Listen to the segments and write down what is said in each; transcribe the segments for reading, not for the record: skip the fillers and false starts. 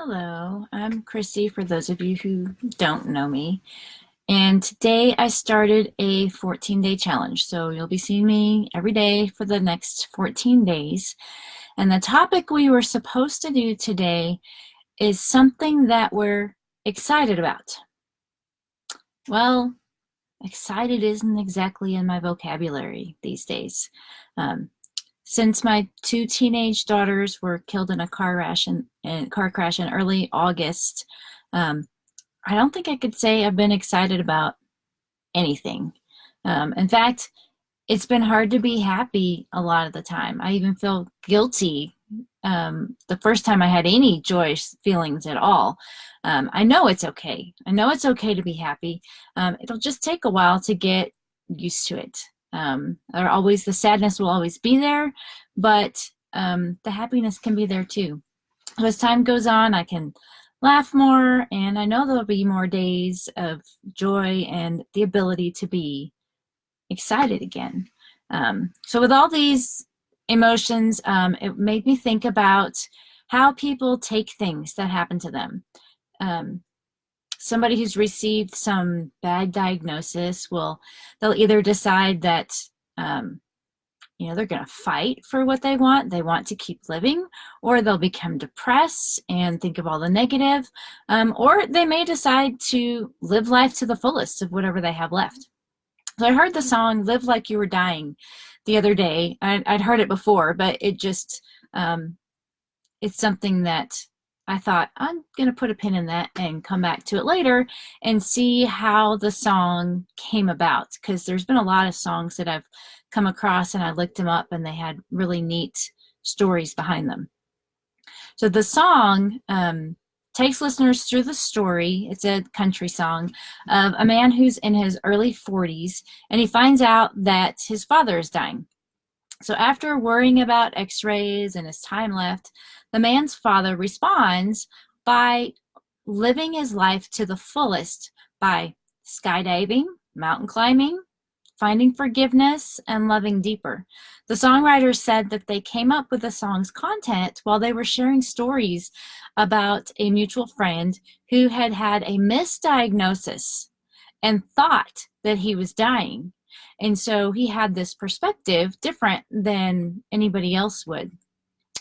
Hello, I'm Chrissy for those of you who don't know me. And today I started a 14-day challenge. So you'll be seeing me every day for the next 14 days. And the topic we were supposed to do today is something that we're excited about. Well, excited isn't exactly in my vocabulary these days. Since my two teenage daughters were killed in a car crash in early August, I don't think I could say I've been excited about anything. In fact, it's been hard to be happy a lot of the time. I even feel guilty the first time I had any joyous feelings at all. I know it's okay. I know it's okay to be happy. It'll just take a while to get used to it. The sadness will always be there, but the happiness can be there too. As time goes on, I can laugh more, and I know there'll be more days of joy and the ability to be excited again. So with all these emotions, it made me think about how people take things that happen to them. Somebody who's received some bad diagnosis they'll either decide that they're going to fight for what they want to keep living, or they'll become depressed and think of all the negative, or they may decide to live life to the fullest of whatever they have left. So I heard the song Live Like You Were Dying the other day. I'd heard it before, but it just it's something that I thought I'm going to put a pin in that and come back to it later and see how the song came about, because there's been a lot of songs that I've come across and I looked them up and they had really neat stories behind them. So the song takes listeners through the story. It's a country song of a man who's in his early 40s, and he finds out that his father is dying. So after worrying about x-rays and his time left, the man's father responds by living his life to the fullest by skydiving, mountain climbing, finding forgiveness, and loving deeper. The songwriters said that they came up with the song's content while they were sharing stories about a mutual friend who had had a misdiagnosis and thought that he was dying. And so he had this perspective different than anybody else would.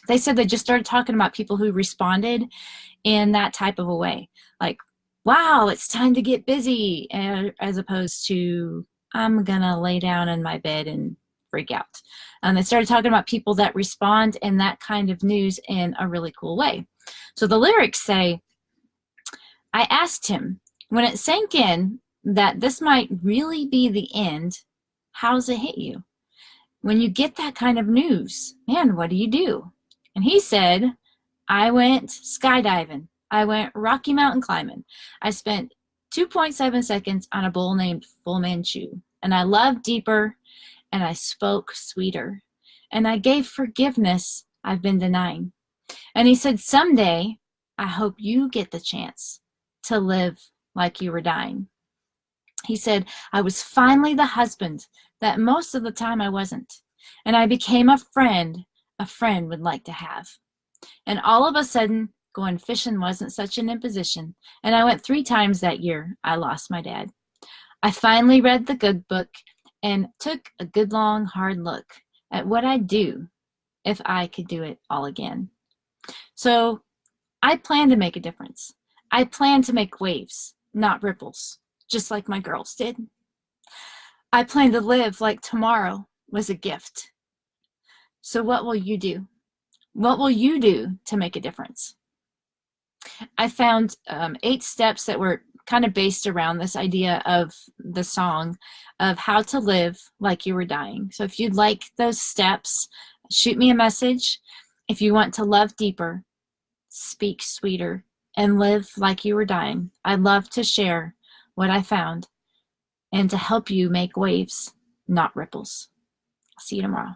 They said they just started talking about people who responded in that type of a way. Like, wow, it's time to get busy, as opposed to, I'm going to lay down in my bed and freak out. They started talking about people that respond in that kind of news in a really cool way. So the lyrics say, I asked him, when it sank in that this might really be the end, how's it hit you? When you get that kind of news, man, what do you do? And he said, I went skydiving. I went Rocky Mountain climbing. I spent 2.7 seconds on a bull named Fu Manchu. And I loved deeper, and I spoke sweeter. And I gave forgiveness I've been denying. And he said, someday, I hope you get the chance to live like you were dying. He said, I was finally the husband that most of the time I wasn't. And I became a friend would like to have. And all of a sudden, going fishing wasn't such an imposition. And I went 3 times that year. I lost my dad. I finally read the good book and took a good long hard look at what I'd do if I could do it all again. So I plan to make a difference. I plan to make waves, not ripples, just like my girls did. I plan to live like tomorrow was a gift. So what will you do? What will you do to make a difference? I found 8 steps that were kind of based around this idea of the song of how to live like you were dying. So if you'd like those steps, shoot me a message. If you want to love deeper, speak sweeter, and live like you were dying, I'd love to share what I found and to help you make waves, not ripples. See you tomorrow.